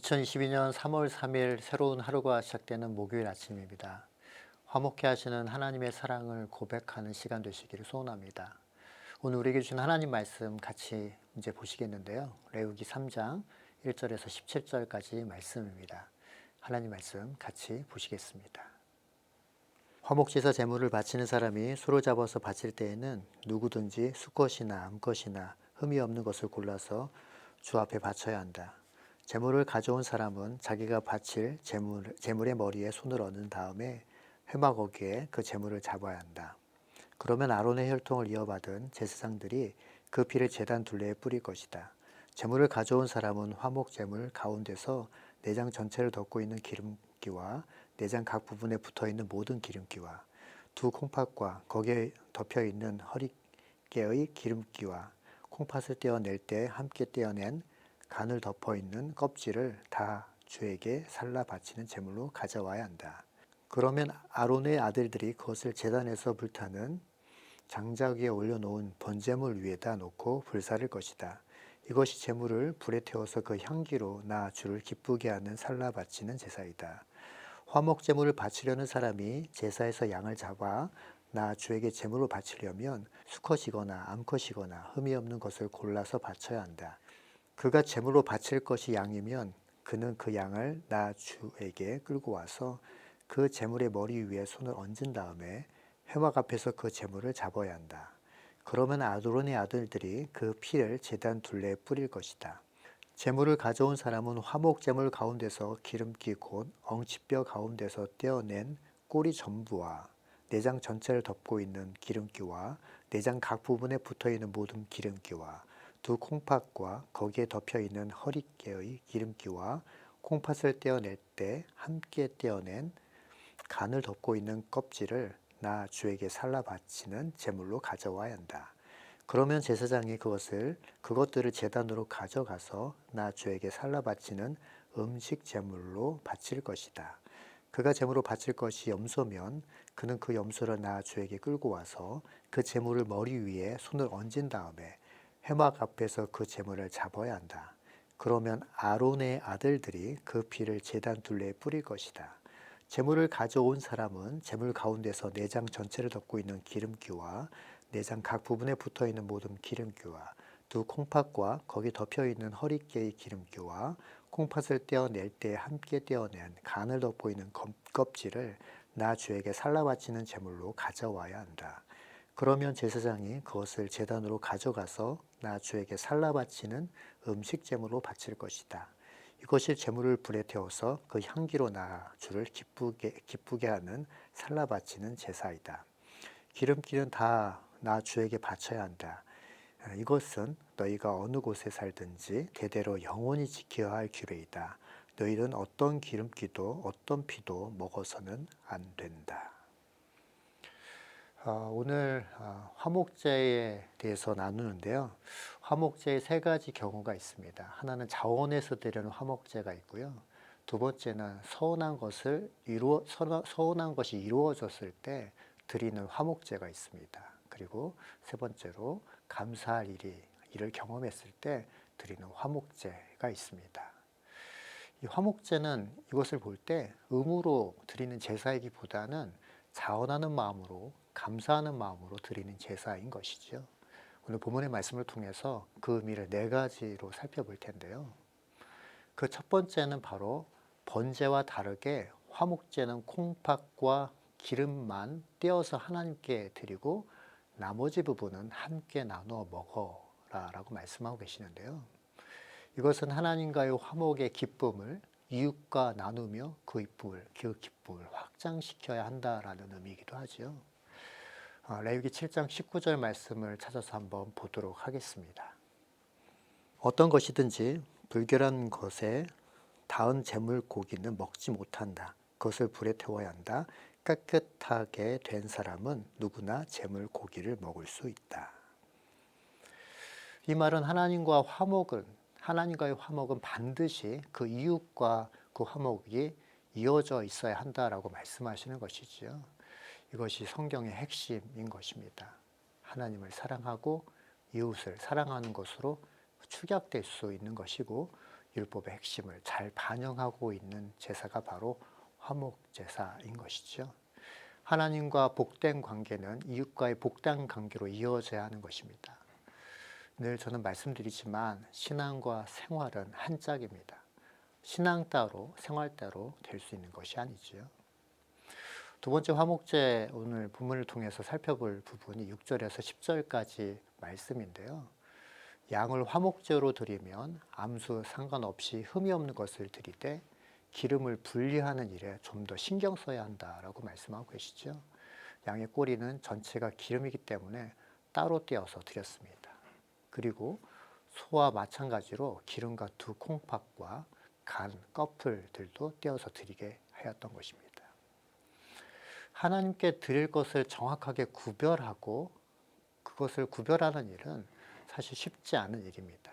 2022년 3월 3일 새로운 하루가 시작되는 목요일 아침입니다. 화목케 하시는 하나님의 사랑을 고백하는 시간 되시기를 소원합니다. 오늘 우리에게 주신 하나님 말씀 같이 이제 보시겠는데요. 레위기 3장 1절에서 17절까지 말씀입니다. 하나님 말씀 같이 보시겠습니다. 화목제사 제물을 바치는 사람이 소를 잡아서 바칠 때에는 누구든지 수컷이나 암컷이나 흠이 없는 것을 골라서 주 앞에 바쳐야 한다. 제물을 가져온 사람은 자기가 바칠 제물의 머리에 손을 얹은 다음에 회막어기에 그 제물을 잡아야 한다. 그러면 아론의 혈통을 이어받은 제사장들이 그 피를 제단 둘레에 뿌릴 것이다. 제물을 가져온 사람은 화목 제물 가운데서 내장 전체를 덮고 있는 기름기와 내장 각 부분에 붙어 있는 모든 기름기와 두 콩팥과 거기에 덮여 있는 허리깨의 기름기와 콩팥을 떼어낼 때 함께 떼어낸 간을 덮어 있는 껍질을 다 주에게 살라 바치는 제물로 가져와야 한다. 그러면 아론의 아들들이 그것을 제단에서 불타는 장작 위에 올려놓은 번제물 위에다 놓고 불사를 것이다. 이것이 제물을 불에 태워서 그 향기로 나 주를 기쁘게 하는 살라 바치는 제사이다. 화목 제물을 바치려는 사람이 제사에서 양을 잡아 나 주에게 제물로 바치려면 수컷이거나 암컷이거나 흠이 없는 것을 골라서 바쳐야 한다. 그가 제물로 바칠 것이 양이면 그는 그 양을 나 주에게 끌고 와서 그 제물의 머리 위에 손을 얹은 다음에 회막 앞에서 그 제물을 잡아야 한다. 그러면 아론의 아들들이 그 피를 제단 둘레에 뿌릴 것이다. 제물을 가져온 사람은 화목 제물 가운데서 기름기 곧 엉치뼈 가운데서 떼어낸 꼬리 전부와 내장 전체를 덮고 있는 기름기와 내장 각 부분에 붙어 있는 모든 기름기와 두 콩팥과 거기에 덮여 있는 허리깨의 기름기와 콩팥을 떼어낼 때 함께 떼어낸 간을 덮고 있는 껍질을 나 주에게 살라 바치는 제물로 가져와야 한다. 그러면 제사장이 그것들을 제단으로 가져가서 나 주에게 살라 바치는 음식 제물로 바칠 것이다. 그가 제물로 바칠 것이 염소면 그는 그 염소를 나 주에게 끌고 와서 그 제물을 머리 위에 손을 얹은 다음에 회막 앞에서 그 제물을 잡아야 한다. 그러면 아론의 아들들이 그 피를 제단 둘레에 뿌릴 것이다. 제물을 가져온 사람은 제물 가운데서 내장 전체를 덮고 있는 기름기와 내장 각 부분에 붙어 있는 모든 기름기와 두 콩팥과 거기 덮여 있는 허리깨의 기름기와 콩팥을 떼어낼 때 함께 떼어낸 간을 덮고 있는 껍질을 나 주에게 살라 바치는 제물로 가져와야 한다. 그러면 제사장이 그것을 제단으로 가져가서 나 주에게 살라 바치는 음식 제물로 바칠 것이다. 이것이 제물을 불에 태워서 그 향기로 나 주를 기쁘게 하는 살라 바치는 제사이다. 기름기는 다 나 주에게 바쳐야 한다. 이것은 너희가 어느 곳에 살든지 대대로 영원히 지켜야 할 규례이다. 너희는 어떤 기름기도 어떤 피도 먹어서는 안 된다. 오늘 화목제에 대해서 나누는데요. 화목제에 세 가지 경우가 있습니다. 하나는 자원에서 드리는 화목제가 있고요. 두 번째는 서운한 것이 이루어졌을 때 드리는 화목제가 있습니다. 그리고 세 번째로 감사할 일을 경험했을 때 드리는 화목제가 있습니다. 이 화목제는 이것을 볼 때 의무로 드리는 제사이기보다는 자원하는 마음으로 감사하는 마음으로 드리는 제사인 것이죠. 오늘 본문의 말씀을 통해서 그 의미를 네 가지로 살펴볼 텐데요. 그 첫 번째는 바로 번제와 다르게 화목제는 콩팥과 기름만 떼어서 하나님께 드리고 나머지 부분은 함께 나누어 먹어라 라고 말씀하고 계시는데요. 이것은 하나님과의 화목의 기쁨을 이웃과 나누며 그 기쁨을 확장시켜야 한다라는 의미이기도 하죠. 레위기 7장 19절 말씀을 찾아서 한번 보도록 하겠습니다. 어떤 것이든지 불결한 것에 닿은 제물 고기는 먹지 못한다. 그것을 불에 태워야 한다. 깨끗하게 된 사람은 누구나 제물 고기를 먹을 수 있다. 이 말은 하나님과의 화목은 반드시 그 이웃과 그 화목이 이어져 있어야 한다라고 말씀하시는 것이지요. 이것이 성경의 핵심인 것입니다. 하나님을 사랑하고 이웃을 사랑하는 것으로 축약될 수 있는 것이고 율법의 핵심을 잘 반영하고 있는 제사가 바로 화목제사인 것이죠. 하나님과 복된 관계는 이웃과의 복된 관계로 이어져야 하는 것입니다. 늘 저는 말씀드리지만 신앙과 생활은 한 짝입니다. 신앙 따로 생활 따로 될 수 있는 것이 아니지요. 두 번째 화목제 오늘 본문을 통해서 살펴볼 부분이 6절에서 10절까지 말씀인데요. 양을 화목제로 드리면 암수 상관없이 흠이 없는 것을 드리되 기름을 분리하는 일에 좀 더 신경 써야 한다라고 말씀하고 계시죠. 양의 꼬리는 전체가 기름이기 때문에 따로 떼어서 드렸습니다. 그리고 소와 마찬가지로 기름과 두 콩팥과 간, 껍질들도 떼어서 드리게 하였던 것입니다. 하나님께 드릴 것을 정확하게 구별하고 그것을 구별하는 일은 사실 쉽지 않은 일입니다.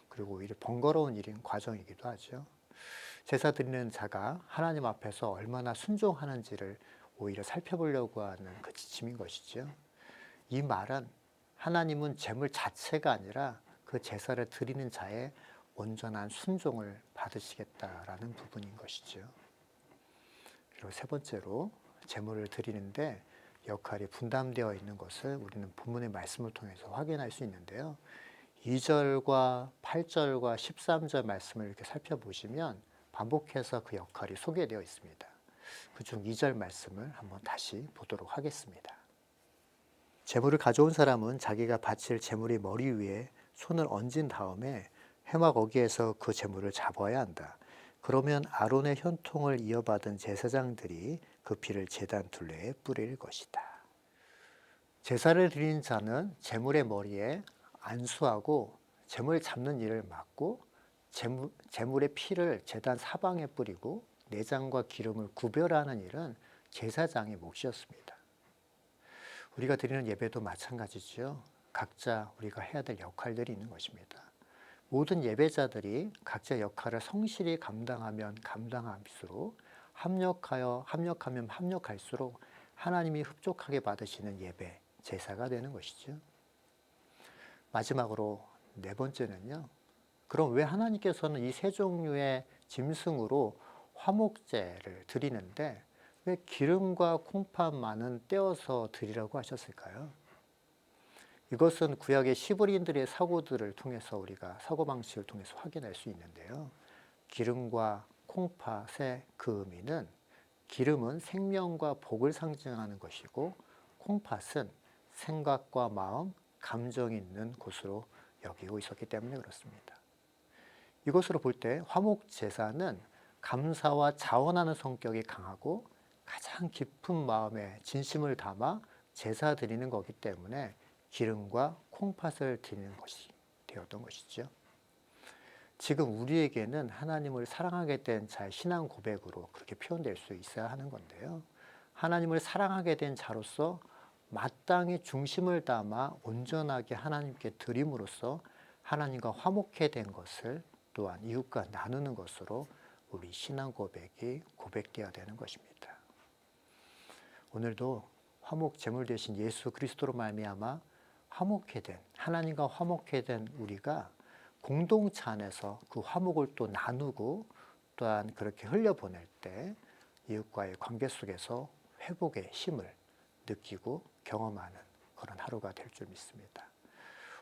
그리고 오히려 번거로운 일인 과정이기도 하죠. 제사 드리는 자가 하나님 앞에서 얼마나 순종하는지를 오히려 살펴보려고 하는 그 지침인 것이죠. 이 말은 하나님은 제물 자체가 아니라 그 제사를 드리는 자의 온전한 순종을 받으시겠다라는 부분인 것이죠. 그리고 세 번째로 제물을 드리는데 역할이 분담되어 있는 것을 우리는 본문의 말씀을 통해서 확인할 수 있는데요. 2절과 8절과 13절 말씀을 이렇게 살펴보시면 반복해서 그 역할이 소개되어 있습니다. 그중 2절 말씀을 한번 다시 보도록 하겠습니다. 제물을 가져온 사람은 자기가 바칠 제물의 머리 위에 손을 얹은 다음에 해마 거기에서 그 제물을 잡아야 한다. 그러면 아론의 혈통을 이어받은 제사장들이 그 피를 제단 둘레에 뿌릴 것이다. 제사를 드리는 자는 제물의 머리에 안수하고 제물 잡는 일을 맡고 제물의 피를 제단 사방에 뿌리고 내장과 기름을 구별하는 일은 제사장의 몫이었습니다. 우리가 드리는 예배도 마찬가지죠. 각자 우리가 해야 될 역할들이 있는 것입니다. 모든 예배자들이 각자 역할을 성실히 감당하면 감당할수록 합력하면 합력할수록 하나님이 흡족하게 받으시는 예배, 제사가 되는 것이죠. 마지막으로 네 번째는요. 그럼 왜 하나님께서는 이 세 종류의 짐승으로 화목제를 드리는데 왜 기름과 콩팥만은 떼어서 드리라고 하셨을까요? 이것은 구약의 시브리인들의 사고들을 통해서 우리가 사고방식을 통해서 확인할 수 있는데요. 기름과 콩팥의 그 의미는 기름은 생명과 복을 상징하는 것이고 콩팥은 생각과 마음, 감정이 있는 곳으로 여기고 있었기 때문에 그렇습니다. 이것으로 볼 때 화목제사는 감사와 자원하는 성격이 강하고 가장 깊은 마음에 진심을 담아 제사 드리는 거기 때문에 기름과 콩팥을 드리는 것이 되었던 것이죠. 지금 우리에게는 하나님을 사랑하게 된 자의 신앙 고백으로 그렇게 표현될 수 있어야 하는 건데요. 하나님을 사랑하게 된 자로서 마땅히 중심을 담아 온전하게 하나님께 드림으로써 하나님과 화목해 된 것을 또한 이웃과 나누는 것으로 우리 신앙 고백이 고백되어야 되는 것입니다. 오늘도 화목 제물 대신 예수 그리스도로 말미암아 화목해 된 하나님과 화목해 된 우리가 공동체 안에서 그 화목을 또 나누고 또한 그렇게 흘려보낼 때 이웃과의 관계 속에서 회복의 힘을 느끼고 경험하는 그런 하루가 될 줄 믿습니다.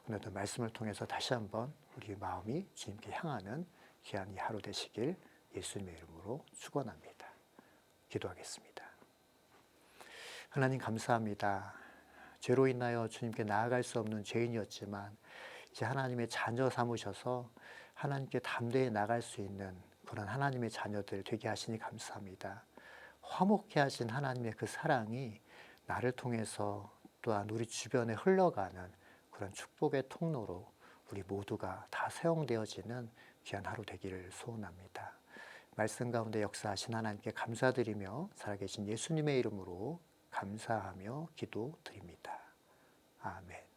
오늘도 말씀을 통해서 다시 한번 우리 마음이 주님께 향하는 귀한 이 하루 되시길 예수님의 이름으로 축원합니다. 기도하겠습니다. 하나님 감사합니다. 죄로 인하여 주님께 나아갈 수 없는 죄인이었지만 이제 하나님의 자녀 삼으셔서 하나님께 담대히 나갈 수 있는 그런 하나님의 자녀들 되게 하시니 감사합니다. 화목해 하신 하나님의 그 사랑이 나를 통해서 또한 우리 주변에 흘러가는 그런 축복의 통로로 우리 모두가 다 사용되어지는 귀한 하루 되기를 소원합니다. 말씀 가운데 역사하신 하나님께 감사드리며 살아계신 예수님의 이름으로 감사하며 기도드립니다. 아멘.